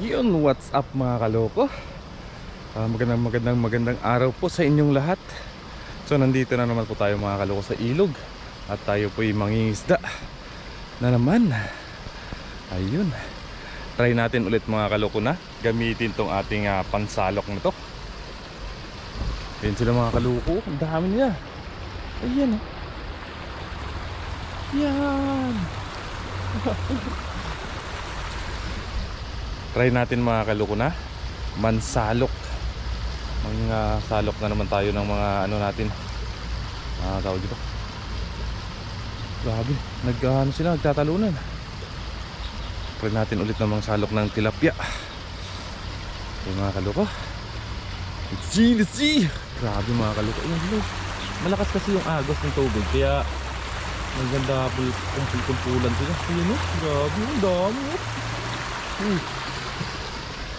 Yun, what's up mga kaloko? Magandang araw po sa inyong lahat. So nandito na naman po tayo mga kaloko sa ilog. At tayo po ay mangingisda na naman. Ayun, try natin ulit mga kaloko na gamitin tong ating pansalok na to. Ayun sila mga kaloko, ang dami niya. Ayan oh. Yan. Try natin mga kaloko na mansalok. Mga salok na naman tayo ng mga ano natin, tawag dito. Grabe, sila nagtatalunan. Try natin ulit ng mga salok ng tilapia. Okay mga kaloko, let's see. Grabe mga kaloko. Ayan, malakas kasi yung agos ng tubig, kaya maganda kumpul-kumpulan sila. Ayan o, grabe, ang dami o.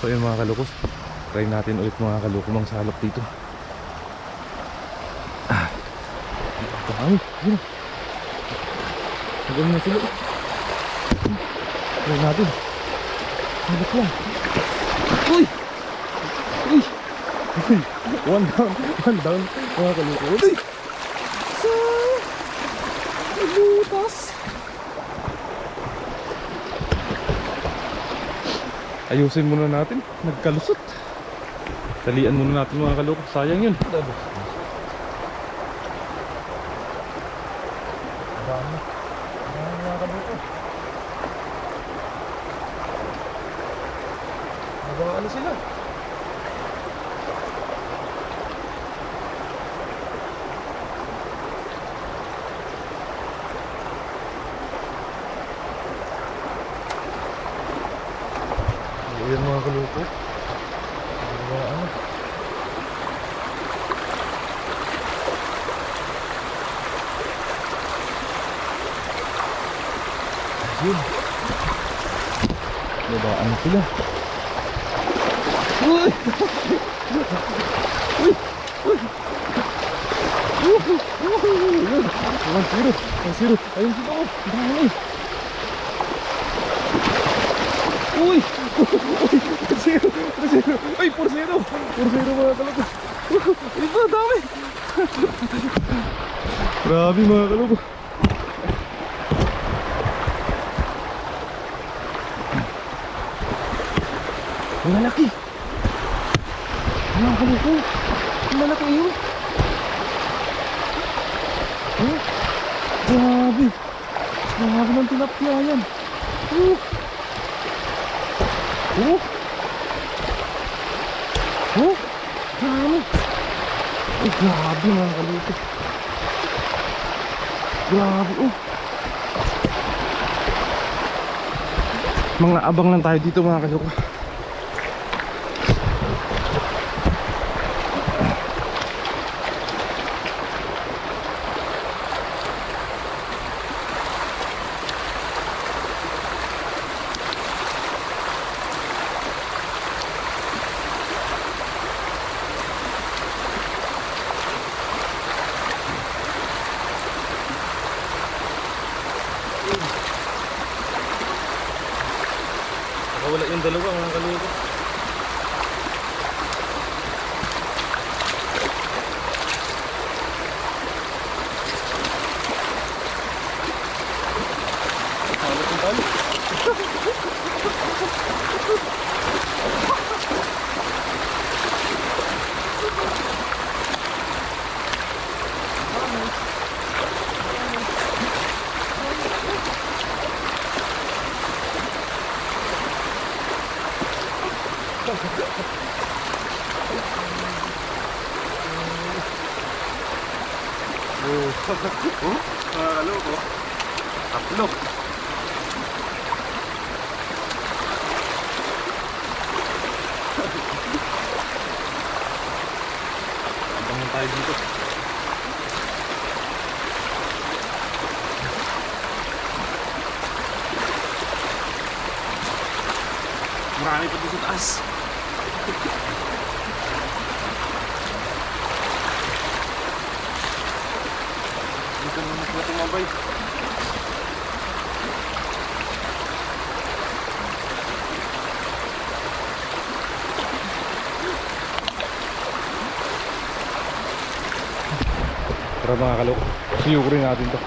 So yun mga kaloko, try natin ulit mga kaloko mang salok dito. Dami, yun. Magaling na sila. Try natin. Salok lang. Uy! Uy! Uy! One down mga kaloko. Uy! Sa butas. Ayusin muna natin, nagkalusot. Talian muna natin mga kaloko, sayang yun. Dami mga kaloko. Ano sila? Ayan mga kaloko. Ano? Ayun. Babaan sila. Uy! Uy! Uy! Uy! 1-0. Ayun sila ko. Dami. Uy! 4-0. Ay, 4-0 mga kaloko. Ito, dami. Grabe mga kaloko. Ang malaki. Mga kaloko, ang malaki yun. Grabe. Grabe ng tilapia yan. Grabe. Ay, grabe mga kaloko. Grabe, Mga abang lang tayo dito mga kaloko. Wala yung dalawa mga kaloko. Halos yung tali. Mga kaloko, tatlo. Abangan tayo dito. Marami pa dito sa taas. Dito naman sila tumabay. Tara mga kaloko, siyukurin natin to.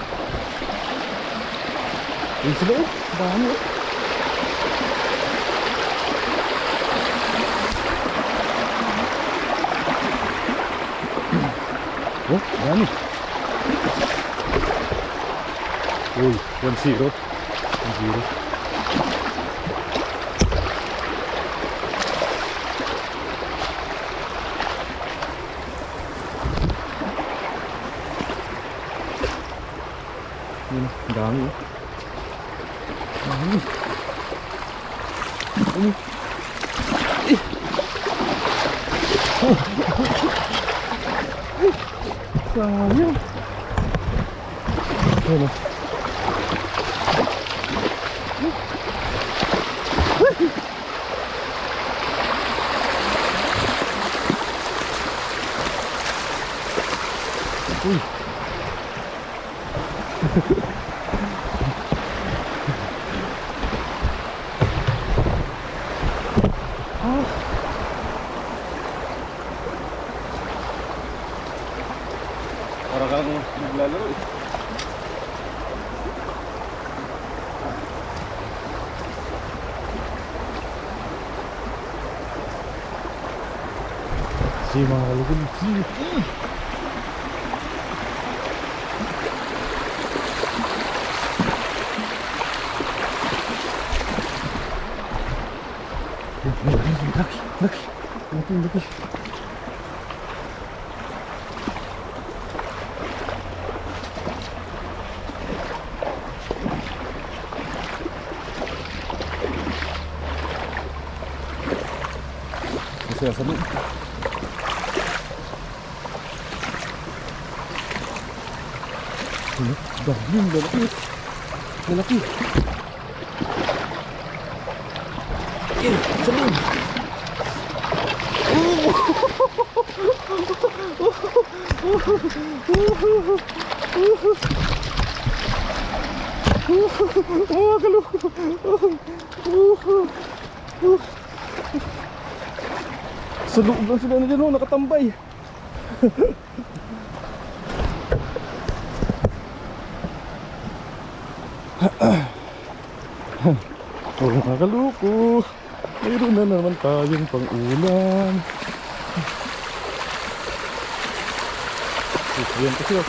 Ayun sila oh, dami oh. Oh, dami. Uy, 1-0. 1-0. Yun, dami oh. Dami. Dami. Sayang. Ano? Uy. Para kang naglalaro eh. Si mga kalugod. Laki. Masaya sa loob. Dami, lalaki. Sa loob. Mga kaloko. Sa loob lang sila na dyan oh, nakatambay. Oh mga kaloko, mayroon na naman tayong pang-ulam. Ayan kasi oh.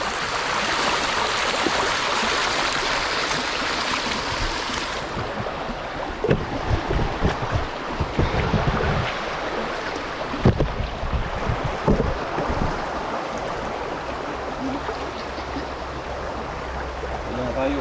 Wala tayo.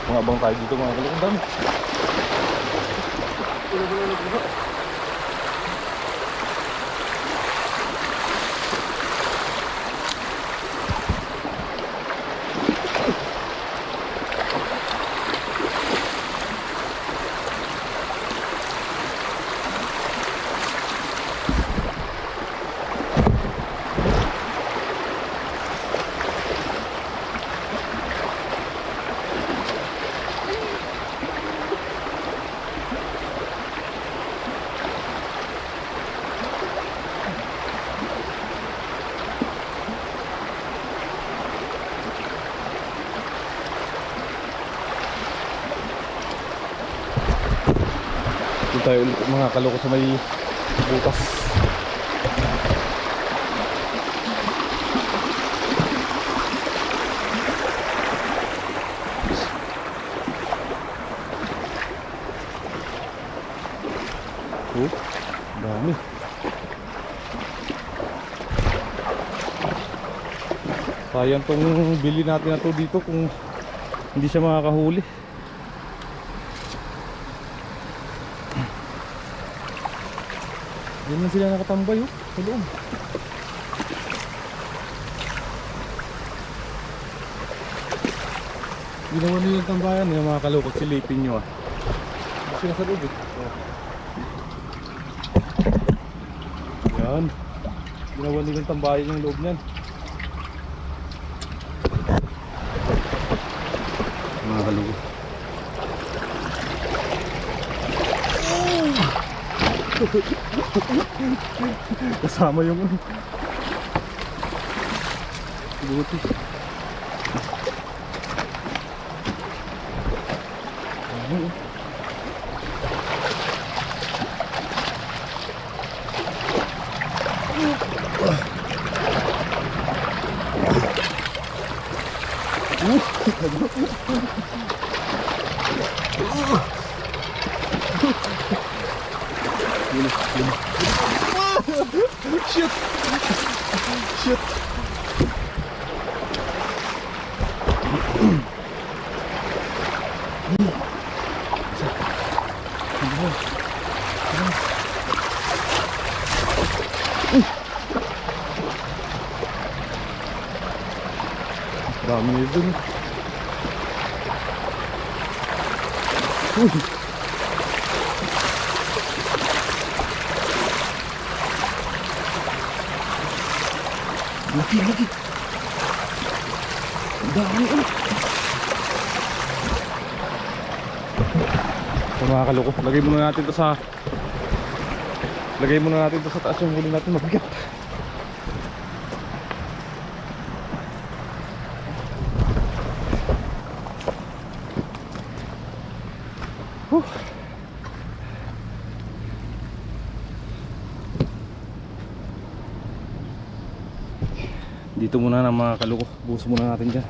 Mga abang tayo dito mga kaloko, dami. Doon tayo ulit mga kaloko sa may butas. Oh, dami. Sayang tong bili natin na to dito kung hindi siya makakahuli. Diyan lang sila nakatambay oh, sa loob. Ginawa nila yung tambayan yung mga kalukot, silipin nyo ah. Hindi sila sa loob eh. Oh. Yan. Ginawa nila yung tambayan yung loob niyan. Mga kalukot. Kasama yung buti. Shit! Shit! Dami nila dun. Laki, laki. Dami ulit. So mga kaloko, lagay muna natin to sa taas yung huli natin mabigat. Dito muna na mga kaloko, buhos muna natin dyan.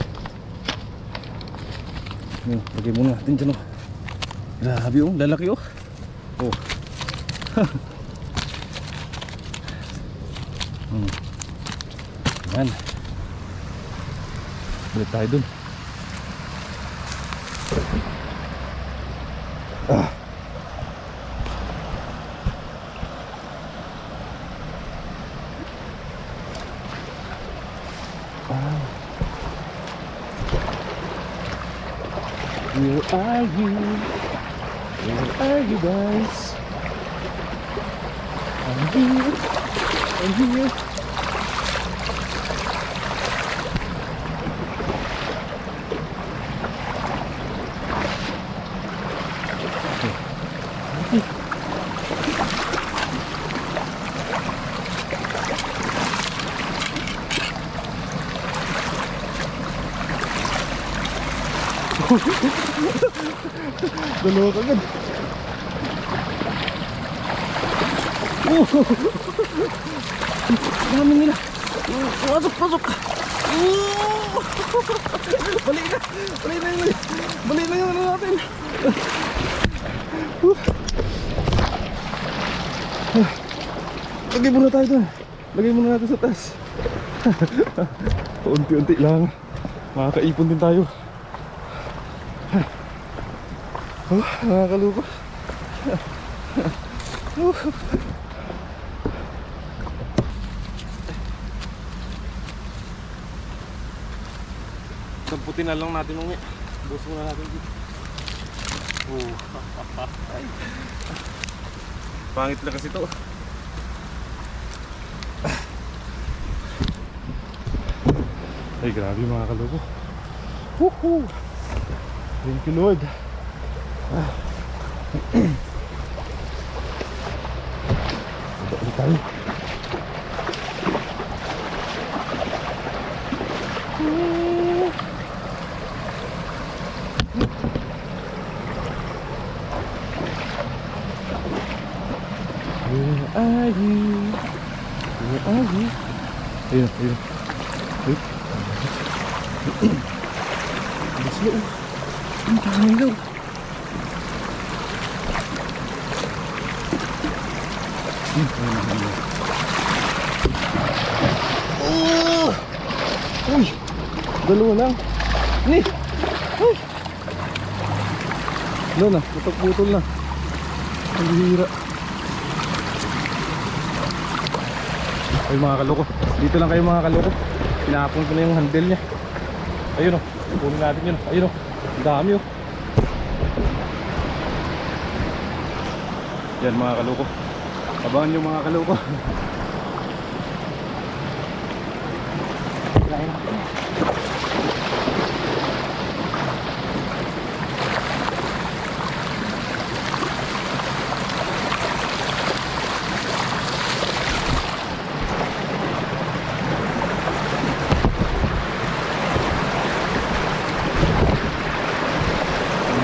Yun, lagay muna natin dyan oh. Grabe oh, lalaki oh. Oh. Yan. Balik tayo dun. Where are you? Where are you guys? I'm here. I'm here. Dalawa kagad. Dami nila. Pasok, pasok. Bali na. Bali na yun. Bali na yun natin. Lagay muna tayo dun. Lagay muna natin sa taas. Unti-unti lang. Makakaipon din tayo. Nakakaluko. Samputin na lang natin nung bus muna natin dito. Pangit na kasi to. Ay grabe mga kaluko. Woohoo! Thank you Lord. Balik tayo. Where are you? Where are you? Ayun, ayun. Ayun. Alis mo. Ang daming daw. Oh! Uy! Dalawa lang. Ni! Ay! Doon na, putol na. Ang hihira. Ay mga kaloko, dito lang kayo mga kaloko. Pinapon ko na yung handle niya. Ayun o, punin natin yun. Ayun o, ang dami o. Yan mga kaloko, abangan nyo mga kaloko.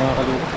Mga kaloko,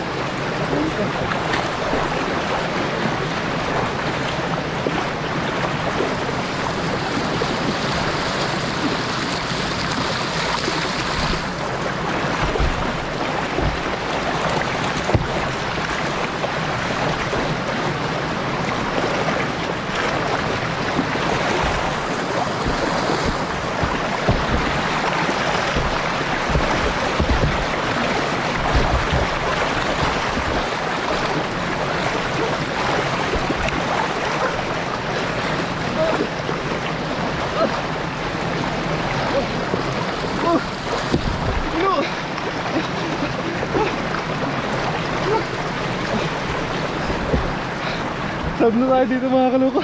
sab na tayo dito mga kaloko.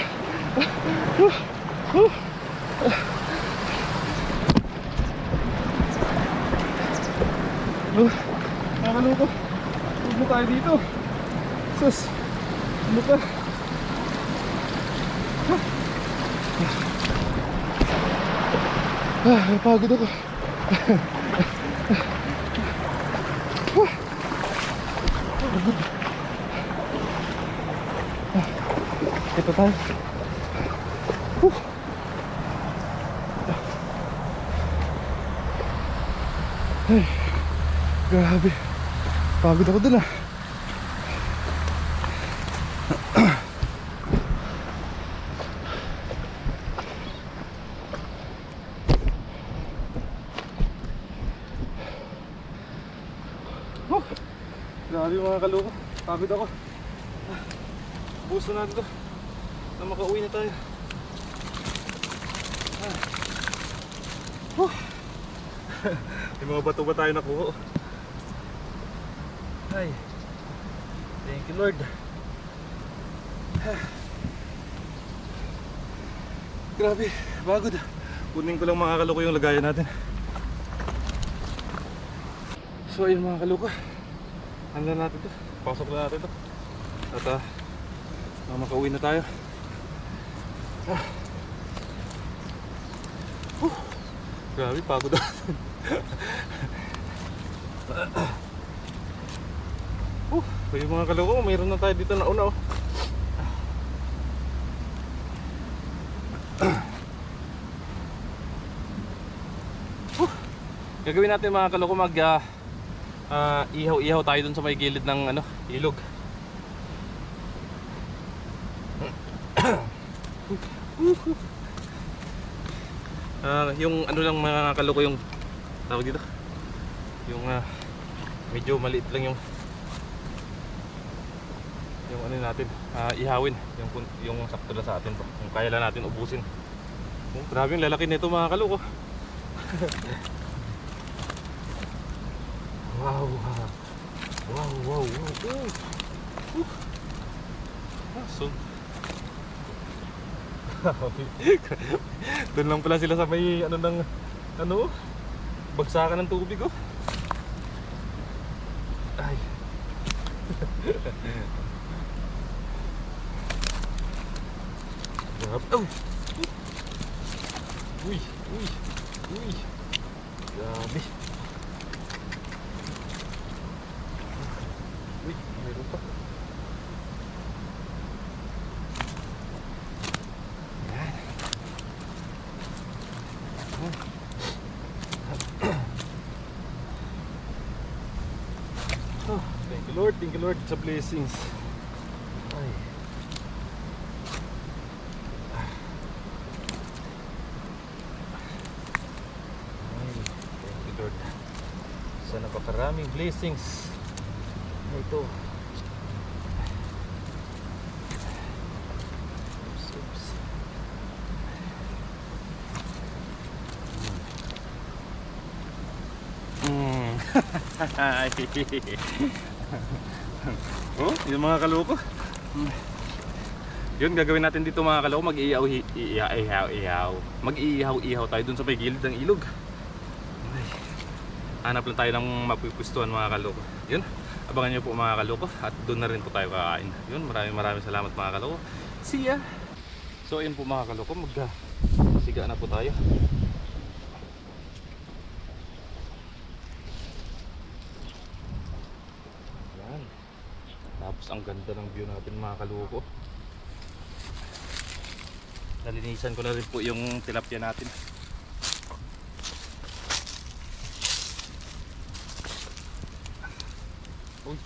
Mga kaloko, sab na tayo dito. Sus, ano pa? Napagod ako. Ito tayo. Ay, grabe. Pagod ako dun ah. Grabe mga kaloko. Pagod ako. Buso natin to na makauwi na tayo. May mga bato ba tayo nakuha? Ay, thank you Lord. Grabe, pagod. Kunin ko lang mga kaloko yung lagayan natin. So ayun mga kaloko, handa natin to. Pasok na natin to. At makauwi na tayo. Grabe, pagod natin. Kaya mga kaloko, mayroon na tayo dito na una. Gagawin natin mga kaloko, mag ihaw-ihaw tayo dun sa may gilid ng ilog. Yung lang mga kaloko, yung tawag dito, yung medyo maliit lang yung natin ihawin, yung sakto na sa atin to, kung kaya lang natin ubusin. Grabe yung lalaki nito mga kaloko. Wow. So doon lang pala sila sa may bagsakan ng tubig oh. Ay. Oh. Uy. Grabe. Uy, meron pa. Oh, thank you Lord sa blessings. Ay. Lord sa napakaraming blessings na ito. Oops. Oh, yung mga kaloko. Yun gagawin natin dito mga kaloko, mag-iihaw. Mag-iihaw tayo dun sa may gilid ng ilog. Ay, hanap lang tayo ng mapupustuhan mga kaloko. Yun, abangan nyo po mga kaloko at doon na rin po tayo kakain. Yun, maraming salamat mga kaloko. See ya! So ayun po mga kaloko, magsiga na po tayo. Yan. Tapos ang ganda ng view natin mga kaloko. Nalinisan ko na rin po yung tilapia natin. Uy.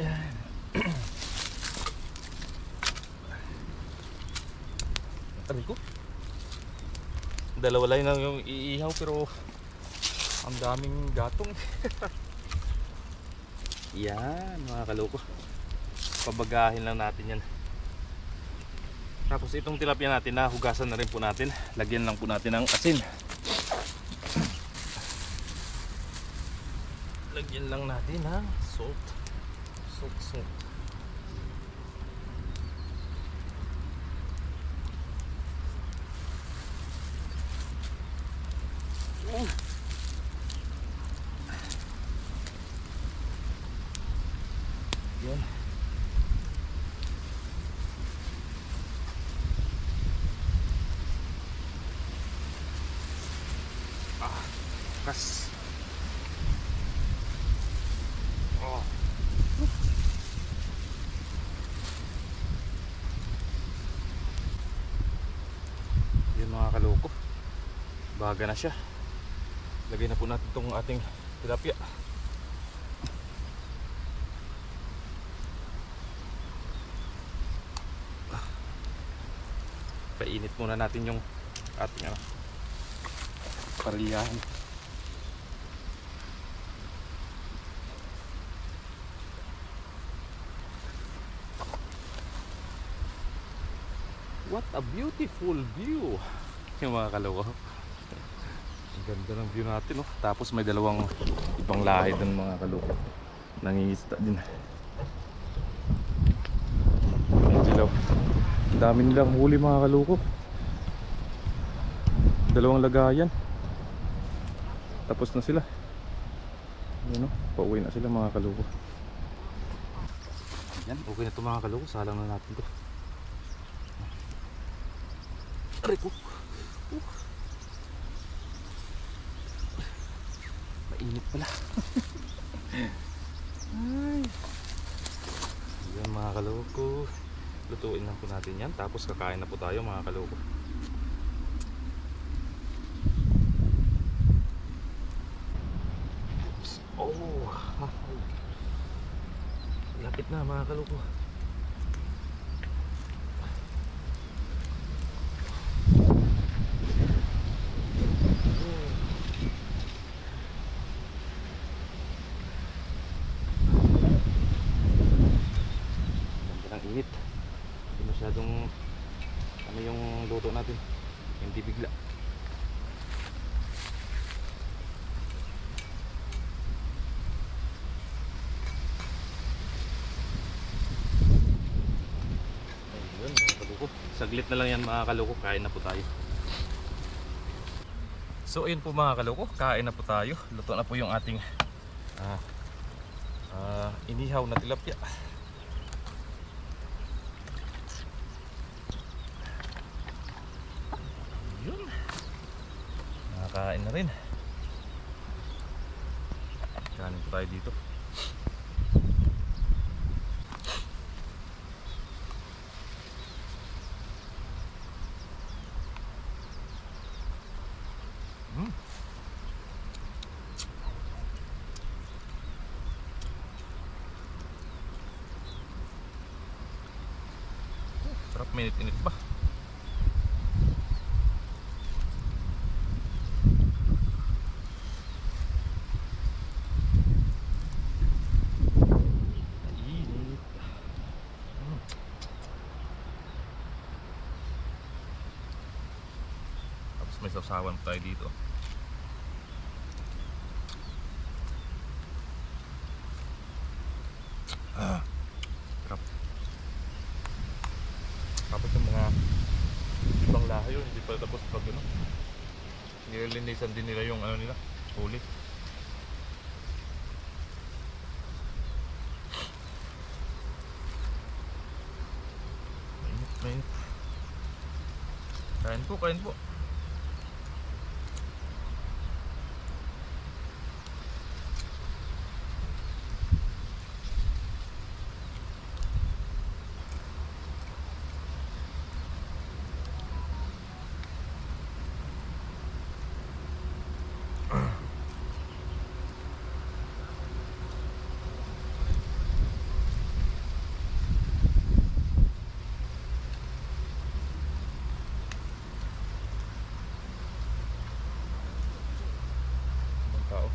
Ayan. Aray ko. Dalawa lang yung iihaw pero ang daming gatong. Yan mga kaloko, pabagahin lang natin yan. Tapos itong tilapia natin na hugasan na rin po natin. Lagyan lang po natin ng asin. Lagyan lang natin ng salt. Salt. Yan. Kas. Oh. Yan mga kaloko, baga na siya. Lagay na po natin itong ating tilapia. Painit muna natin yung ating parilyahan. What a beautiful view. Yung mga kaloko, ang ganda ng view natin, oh. Tapos may dalawang ibang lahi dun mga kaloko, nangingisda din. Ang dami nilang huli mga kaloko. Dalawang lagayan. Tapos na sila. Yan, oh. Pauwi na sila mga kaloko. Yan, okay na ito mga kaloko. Salang na natin ito. Aray ko. Mainit pala. Ay. Yan mga kaloko, lutuin lang po natin yan. Tapos kakain na po tayo mga kaloko. Oh, lapit na mga kaloko. Init. Hindi masyadong yung luto natin, hindi bigla. Ayun mga kaloko, saglit na lang yan mga kaloko, kain na po tayo. So ayun po mga kaloko, kain na po tayo. Luto na po yung ating inihaw na tilapia. Yun, nakakain na rin. Kanin po tayo dito. Minute-init ba? Init. Tapos may sausawan tayo dito. Sarap. Tapos yung mga ibang lahi yun, hindi pa tapos pag ano, nililinisan din nila yung ano nila, huli. Mainit, mainit. Kain po, kain po. Ibang tao.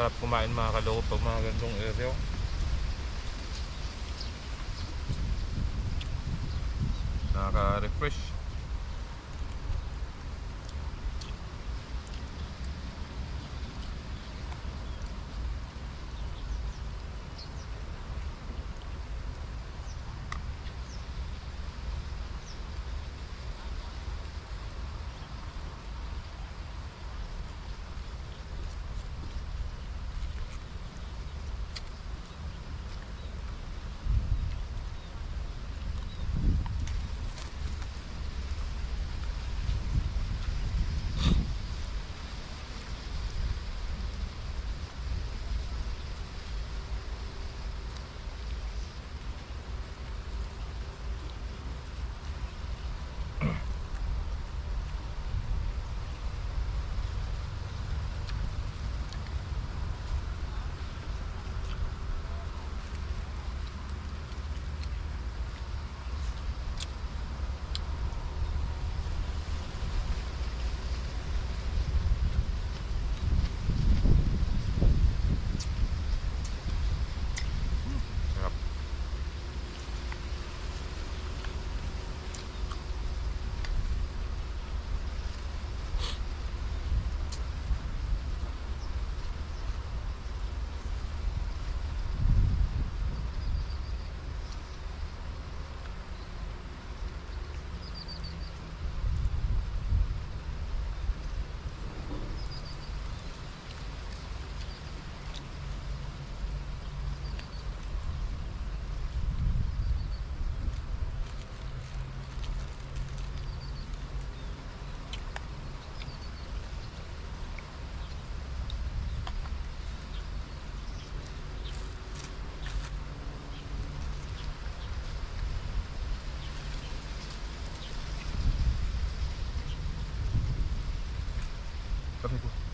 Sarap kumain mga kaloko pag mga gandong area. Nakaka-refresh. Sarap. Kami po.